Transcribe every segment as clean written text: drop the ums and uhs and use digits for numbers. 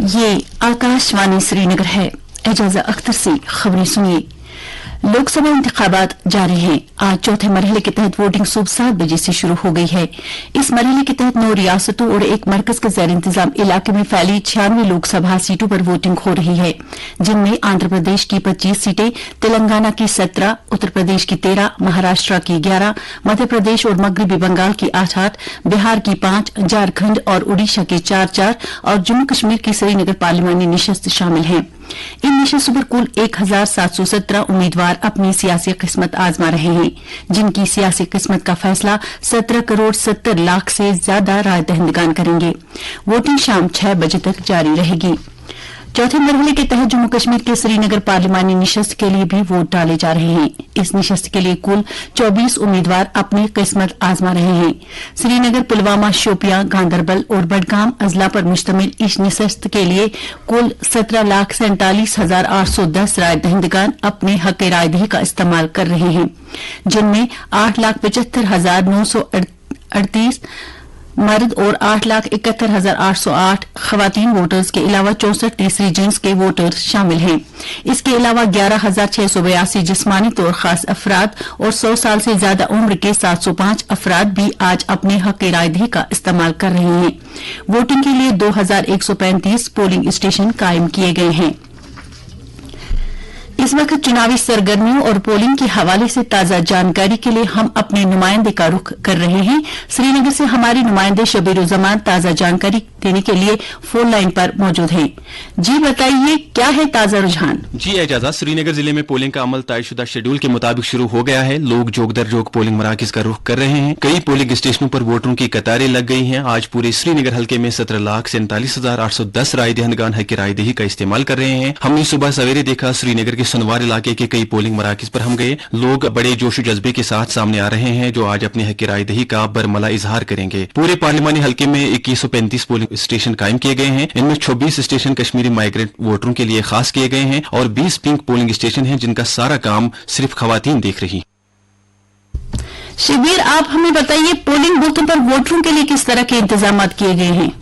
ये आकाशवाणी श्रीनगर है। एजाजा अख्तर से खबरें सुनिए। लोकसभा इंतखाबात जारी हैं। आज चौथे मरहले के तहत वोटिंग सुबह 7 बजे से शुरू हो गई है। इस मरहले के तहत 9 रियासतों और एक मरकज के ज़ेर इंतजाम इलाके में फैली 96 लोकसभा सीटों पर वोटिंग हो रही है, जिनमें आंध्र प्रदेश की 25 सीटें, तेलंगाना की 17, उत्तर प्रदेश की 13, महाराष्ट्र की 11, मध्य प्रदेश और मगरबी बंगाल की 8-8, बिहार की 5, झारखंड और उड़ीसा के 4-4 और जम्मू कश्मीर की श्रीनगर पार्लिमानी निशस्त शामिल हैं। इन निशस्तों पर कुल 1717 उम्मीदवार अपनी सियासी किस्मत आजमा रहे हैं, जिनकी सियासी किस्मत का फैसला 17 करोड़ 70 लाख से ज्यादा राय दहिंदगान करेंगे। वोटिंग शाम 6 बजे तक जारी रहेगी। चौथे मरहले के तहत जम्मू कश्मीर के श्रीनगर पार्लिमानी निशस्त के लिए भी वोट डाले जा रहे हैं। इस निशस्त के लिए कुल 24 उम्मीदवार अपनी किस्मत आजमा रहे हैं। श्रीनगर, पुलवामा, शोपियां, गांदरबल और बडगाम अजला पर मुश्तमिल इस निशस्त के लिए कुल 17,47,810 राय दहिंदगान अपने हक रायदही का इस्तेमाल कर रहे हैं, जिनमें 8,75,938 मर्द और 8,71,808 खवातीन वोटर्स के अलावा 64 तीसरी जिन्स के वोटर्स शामिल हैं। इसके अलावा 11,682 जिस्मानी तौर खास अफराद और 100 साल से ज्यादा उम्र के 705 अफराद भी आज अपने हक रायदही का इस्तेमाल कर रहे हैं। वोटिंग के लिए 2,135 पोलिंग स्टेशन कायम किए गए हैं। इस वक्त चुनावी सरगर्मियों और पोलिंग के हवाले से ताजा जानकारी के लिए हम अपने नुमाइंदे का रुख कर रहे हैं। श्रीनगर से हमारे नुमाइंदे शबीरुज़्ज़मान ताजा जानकारी देने के लिए फोन लाइन पर मौजूद हैं। जी बताइए, क्या है ताजा रुझान? जी एजाजा, श्रीनगर जिले में पोलिंग का अमल तयशुदा शेड्यूल के मुताबिक शुरू हो गया है। लोग जोक दर जोक पोलिंग मराकज का रुख कर रहे हैं। कई पोलिंग स्टेशनों पर वोटरों की कतारें लग गई हैं। आज पूरे श्रीनगर हल्के में 17,47,810 राय दहिंदगान हक रायदही का इस्तेमाल कर रहे हैं। हमने सुबह सवेरे देखा श्रीनगर के सनवार इलाके के कई पोलिंग मराकज पर हम गए। लोग बड़े जोश जज्बे के साथ सामने आ रहे हैं, जो आज अपने हक रायदही का बरमला इजहार करेंगे। पूरे पार्लिमानी हल्के में 2135 पोलिंग स्टेशन कायम किए गए हैं। इनमें 26 स्टेशन कश्मीरी माइग्रेंट वोटरों के लिए खास किए गए हैं और 20 पिंक पोलिंग स्टेशन हैं, जिनका सारा काम सिर्फ खवातीन देख रही। शिबीर, आप हमें बताइए, पोलिंग बूथों पर वोटरों के लिए किस तरह के इंतजाम किए गए हैं?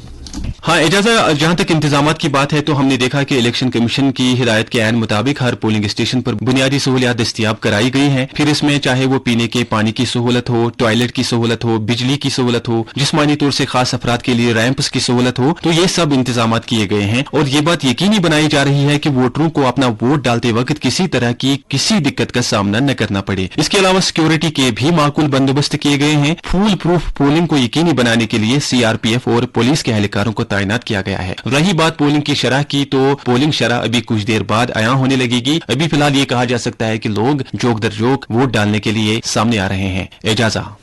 हाँ एजाजा, जहां तक इंतजामात की बात है तो हमने देखा कि इलेक्शन कमीशन की हिदायत के ऐन मुताबिक हर पोलिंग स्टेशन पर बुनियादी सहूलियात दस्तियाब कराई गई हैं। फिर इसमें चाहे वो पीने के पानी की सहूलत हो, टॉयलेट की सहूलत हो, बिजली की सहूलत हो, जिस्मानी तौर से खास अफराद के लिए रैंप्स की सहूलत हो, तो ये सब इंतजामात किए गए हैं। और ये बात यकीनी बनाई जा रही है कि वोटरों को अपना वोट डालते वक्त किसी तरह की किसी दिक्कत का सामना न करना पड़े। इसके अलावा सिक्योरिटी के भी माकूल बंदोबस्त किए गए हैं। फूल प्रूफ पोलिंग को यकीनी बनाने के लिए CRPF और पुलिस के एहलकारों को तैनात किया गया है। रही बात पोलिंग की शरह की, तो पोलिंग शरह अभी कुछ देर बाद आया होने लगेगी। अभी फिलहाल ये कहा जा सकता है कि लोग जोक दर जोक वोट डालने के लिए सामने आ रहे हैं। एजाजा,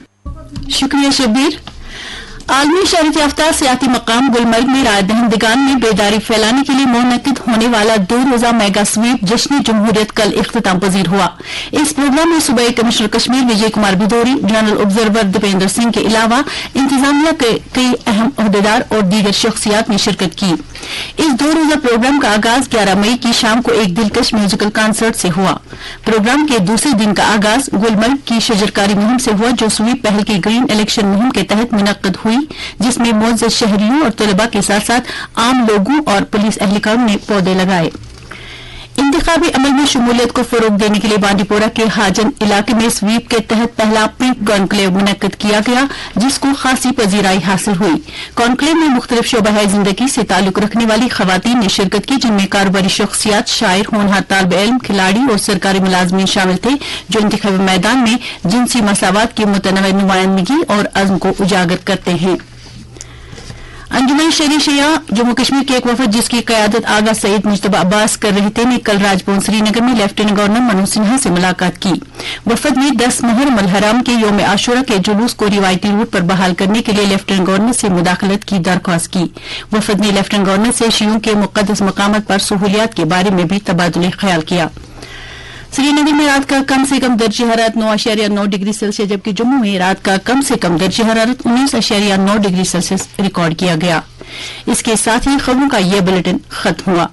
शुक्रिया शबीर। आलमी शहरत याफ्ता सियाती मकाम गुलमर्ग में राय दहिंदगान में बेदारी फैलाने के लिए मुनक्किद होने वाला 2 रोजा मेगा स्वीप जश्न जमहूरियत कल इख्तिताम पजीर हुआ। इस प्रोग्राम में सूबाई commissioner Kashmir Vijay Kumar भिदोरी, general observer Dipendra Singh के अलावा इंतजामिया के कई अहम ओहदेदार और दीगर शख्सियात ने शिरकत की। इस 2 रोजा प्रोग्राम का आगाज 11 मई की शाम को एक दिलकश म्यूजिकल कॉन्सर्ट से हुआ। प्रोग्राम के दूसरे दिन का आगाज गुलमर्ग की शजरकारी मुहिम से हुआ, जो स्वीप पहल की ग्रीन इलेक्शन मुहिम के तहत मुनक्किद हुई, जिसमें मुअज़्ज़ज़ शहरियों और तलबा के साथ साथ आम लोगों और पुलिस एहलकारों ने पौधे लगाए। इंतखाबी अमल में शमूलियत को फरोग देने के लिए बांडीपोरा के हाजन इलाके में स्वीप के तहत पहला पिंक कॉन्क्लेव मुनक्किद किया गया, जिसको खासी पजीराई हासिल हुई। कॉन्क्लेव में मुख्तलिफ शोबा जिंदगी से ताल्लुक रखने वाली खवातीन ने शिरकत की, जिनमें कारोबारी शख्सियात, शायर, होनहार तालिब इल्म, खिलाड़ी और सरकारी मुलाजमीन शामिल थे, जो इंतखाबी मैदान में जिनसी मसावत की मुतनव्वि नुमाइंदगी और अज़्म को उजागर करते हैं। अंजुमन शरीशिया जम्मू कश्मीर के एक वफद, जिसकी क़यादत आगा सईद मुश्तबा अब्बास कर रहे थे, ने कल राजभवन श्रीनगर में लेफ्टिनेंट गवर्नर मनोज सिन्हा से मुलाकात की। वफद ने 10 मुहर्रम अल हराम के यौम आशुरा के जुलूस को रिवायती रूट पर बहाल करने के लिए लेफ्टिनेंट गवर्नर से मुदाखलत की दरख्वास्त की। वफद ने लेफ्टिनेंट गवर्नर से शियों के मुक़द्दस मकामात पर सहूलियात के बारे में भी तबादुले ख्याल किया। श्रीनगर में रात का कम से कम दर्जे हरारत 9.9 डिग्री सेल्सियस, जबकि जम्मू में रात का कम से कम दर्जे हरारत 19.9 डिग्री सेल्सियस रिकॉर्ड किया गया। इसके साथ ही खबरों का यह बुलेटिन खत्म हुआ।